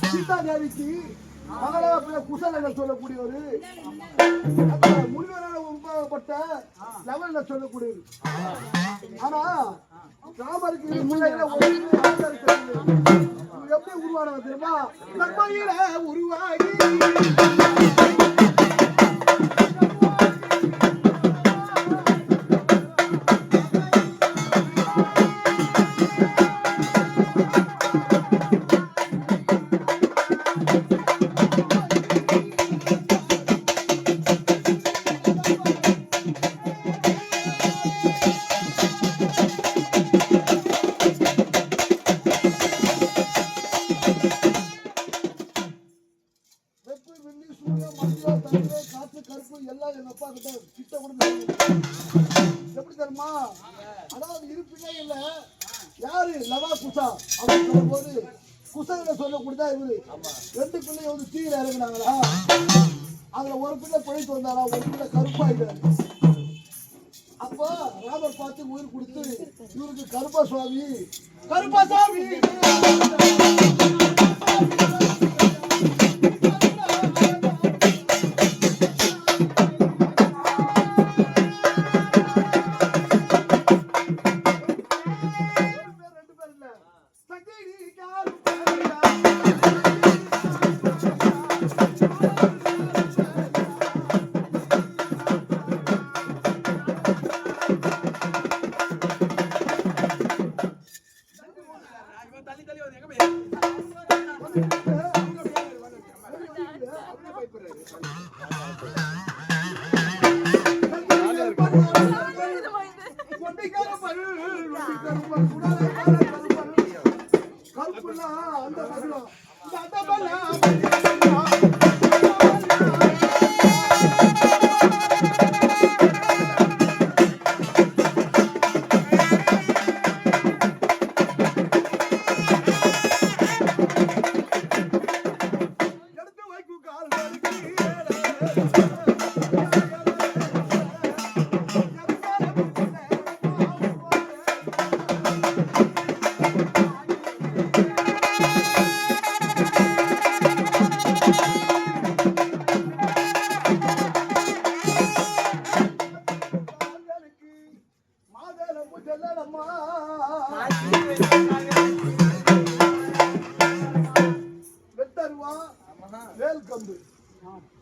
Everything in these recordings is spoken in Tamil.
சீதா தேவிக்கு மகளா குசல சொல்லக்கூடிய ஒரு முனிவரான உருவாக்கப்பட்ட லெவல்ல சொல்லக்கூடியது. ஆனா ராமருக்கு எப்படி உருவானது தெரியுமா? கற்பனையில உருவாகி எப்படி தெரியுமா? அதாவது இரு பிள்ளைகள்ல யாரு லவா குசா அப்படின்னு சொல்லும் போது குசல சொல்லக்கூடியதா இவரு. ரெண்டு பிள்ளை வந்து தீயில இறங்கினாங்களா, அதுல ஒரு பிள்ளை பிழைத்து வந்தாரா, ஒரு பிள்ளை கருப்பாயிட்டாரு. அப்போ ராமர் பார்த்து உயிர் கொடுத்து இவருக்கு கருப்பாசாமி கருப்பாசாமி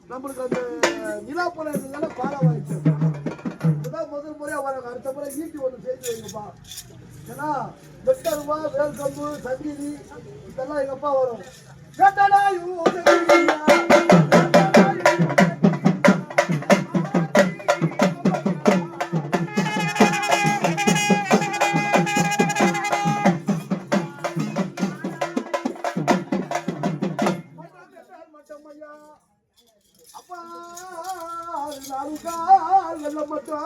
நம்மளுக்கு அந்த நிலா போல இருந்ததால பாலவாயிடுச்சு. முதல் முறையா வர அடுத்த முறை வீட்டு ஒன்று செய்து வைங்கப்பா. ஏன்னா வெட்டருவா தப்பா வேல்கம்பு சங்கிலி இதெல்லாம் எங்க அப்பா வரும். கேட்டாடா அப்பா நல்ல மட்டும்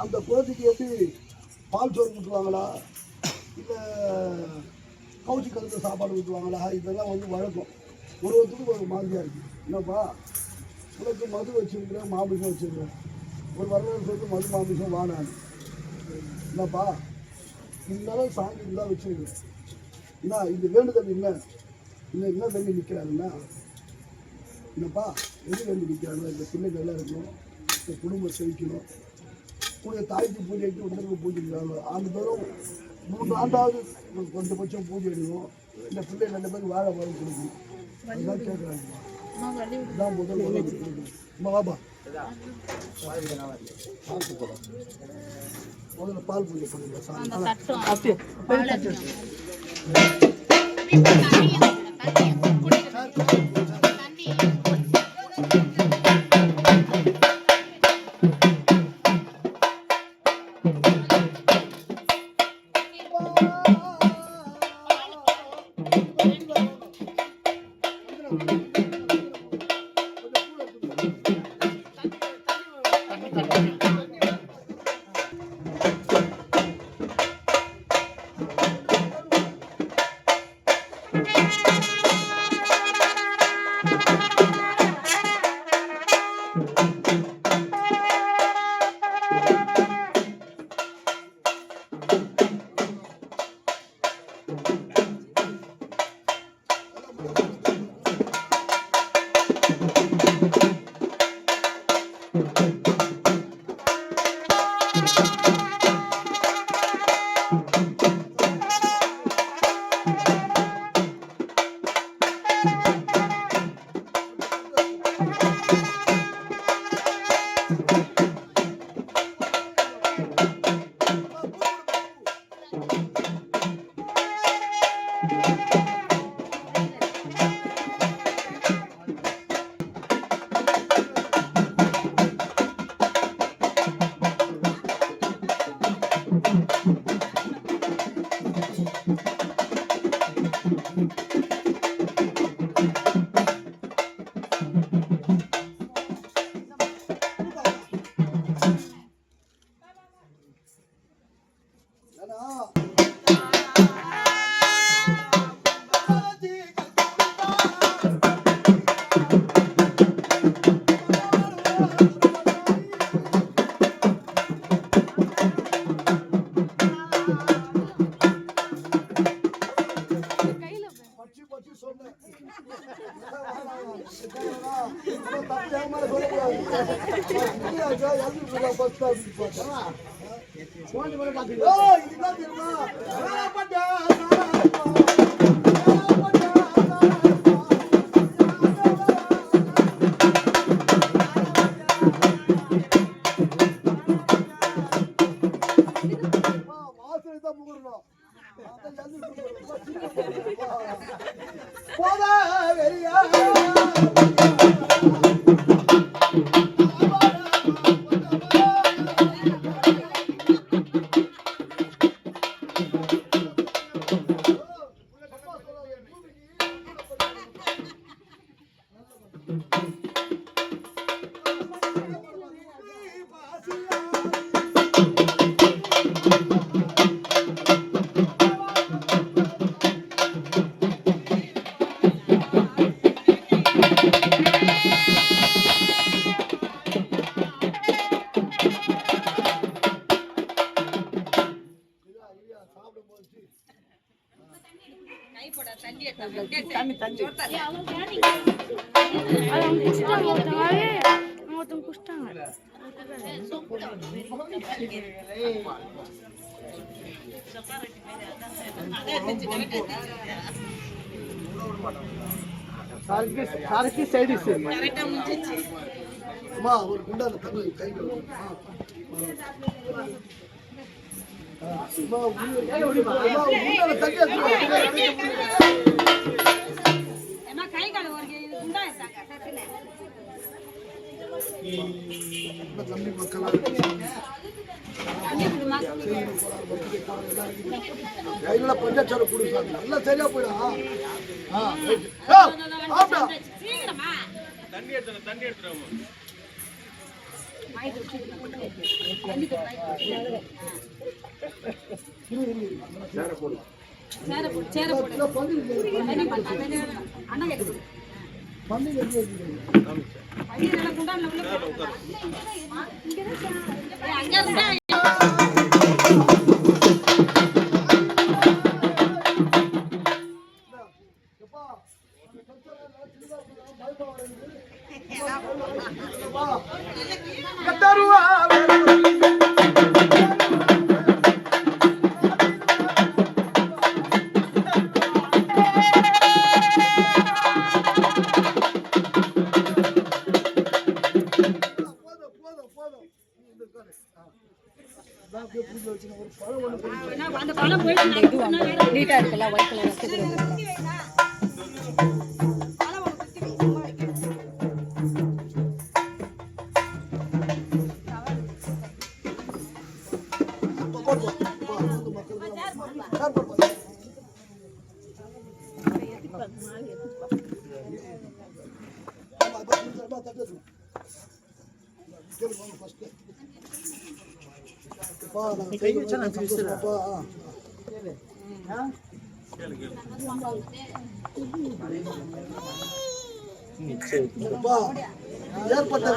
அந்த குழந்தைக்கு எப்படி பால் சோறு ஊற்றுவாங்களா இல்லை கவுச்சி கலந்த சாப்பாடு ஊற்றுவாங்களா இதெல்லாம் வந்து வழக்கம். ஒருத்தருக்கு ஒரு மாதிரியாக இருக்குது. என்னப்பா உனக்கு மது வச்சுருக்கிறேன் மாமிசம் வச்சுருக்கிறேன் ஒரு வரலாறு சொல்லிட்டு மது மாமிசம் வானான்னு என்னப்பா இருந்தாலும் சாமி தான் வச்சுருக்கிறேன். என்ன இந்த வேண்டுதல் என்ன இன்னும் என்ன வேண்டி நிற்கிறாருன்னா என்னப்பா எது வேண்டி நிற்கிறாங்க இந்த பிள்ளைகள் எல்லாம் இருக்கணும், இந்த குடும்பம் செழிக்கணும், உடைய தாய்க்கு பூஜை எடுத்து உடனே பூஜைக்கிறாங்க ஆண்டுதோறும் 3 ஆண்டாவது கொஞ்சபட்சம் பூஜை எடுக்கணும், இந்த பிள்ளை நல்ல பேருக்கு வாழ வரம் கொடுக்கணும் அதுதான் கேட்குறாங்க. இதுதான் முதல் வாபா முதல்ல பால் பூஜை பண்ணுங்க சாமி. தப்பு ஏமாற சொல்லக்கூடாது. இதுதான் தெரியுமா? போதா வெறியா சாருக்கு சைடிஸ் அம்மா ஒரு குண்டான தண்ணி கை தம்பி மக்கள் கையில பஞ்சாச்சார குடிச்சாங்க நல்லா சரியா போயிடும். தண்ணி எடுத்துருவோம். நீட்டா இருக்குல்ல ஒயிட் கலர் ஏற்பட்ட